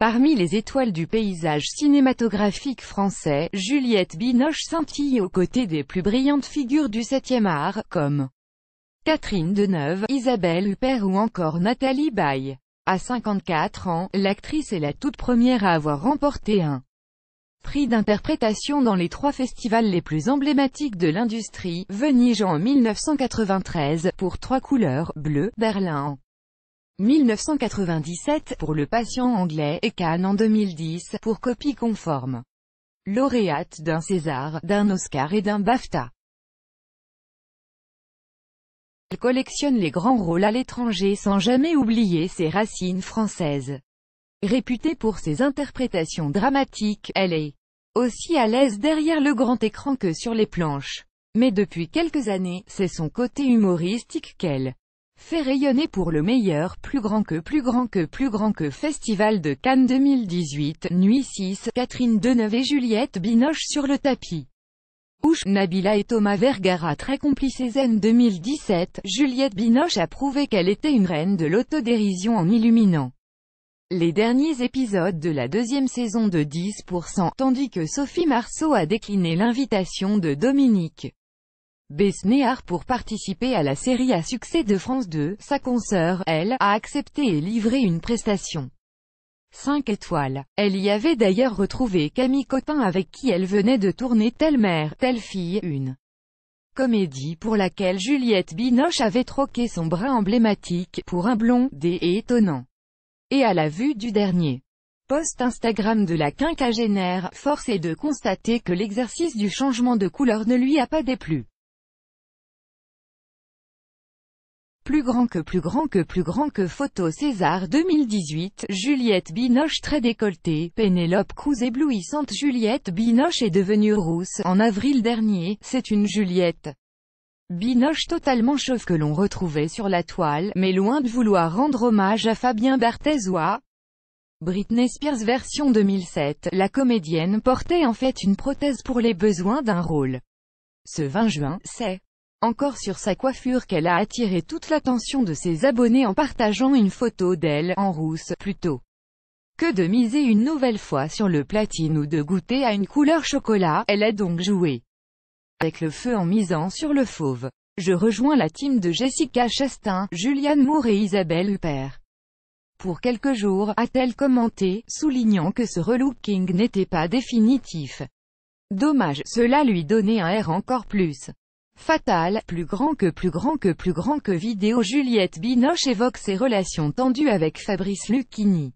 Parmi les étoiles du paysage cinématographique français, Juliette Binoche scintille aux côtés des plus brillantes figures du 7e art, comme Catherine Deneuve, Isabelle Huppert ou encore Nathalie Baye. À 54 ans, l'actrice est la toute première à avoir remporté un prix d'interprétation dans les 3 festivals les plus emblématiques de l'industrie, Venise en 1993, pour 3 couleurs, bleu, Berlin en 1997, pour Le Patient anglais, et Cannes en 2010, pour Copie conforme. Lauréate d'un César, d'un Oscar et d'un BAFTA. Elle collectionne les grands rôles à l'étranger sans jamais oublier ses racines françaises. Réputée pour ses interprétations dramatiques, elle est aussi à l'aise derrière le grand écran que sur les planches. Mais depuis quelques années, c'est son côté humoristique qu'elle fait rayonner pour le meilleur plus grand que Festival de Cannes 2018, Nuit 6, Catherine Deneuve et Juliette Binoche sur le tapis. Ouche, Nabila et Thomas Vergara très complices Zen 2017, Juliette Binoche a prouvé qu'elle était une reine de l'autodérision en illuminant les derniers épisodes de la 2e saison de 10%, tandis que Sophie Marceau a décliné l'invitation de Dominique Besnéard pour participer à la série à succès de France 2, sa consoeur, elle, a accepté et livré une prestation 5 étoiles. Elle y avait d'ailleurs retrouvé Camille Cotin avec qui elle venait de tourner Telle mère, telle fille, une comédie pour laquelle Juliette Binoche avait troqué son brin emblématique pour un blond, et étonnant. Et à la vue du dernier post Instagram de la quinquagénaire, force est de constater que l'exercice du changement de couleur ne lui a pas déplu. Plus grand que photo César 2018, Juliette Binoche très décolletée, Pénélope Cruz éblouissante. Juliette Binoche est devenue rousse en avril dernier, c'est une Juliette Binoche totalement chauve que l'on retrouvait sur la toile, mais loin de vouloir rendre hommage à Fabien Barthez ou à Britney Spears version 2007, la comédienne portait en fait une prothèse pour les besoins d'un rôle. Ce 20 juin, c'est encore sur sa coiffure qu'elle a attiré toute l'attention de ses abonnés en partageant une photo d'elle, en rousse, plutôt que de miser une nouvelle fois sur le platine ou de goûter à une couleur chocolat, elle a donc joué avec le feu en misant sur le fauve. Je rejoins la team de Jessica Chastain, Julianne Moore et Isabelle Huppert. Pour quelques jours, a-t-elle commenté, soulignant que ce relooking n'était pas définitif. Dommage, cela lui donnait un air encore plus fatal, plus grand que vidéo. Juliette Binoche évoque ses relations tendues avec Fabrice Lucchini.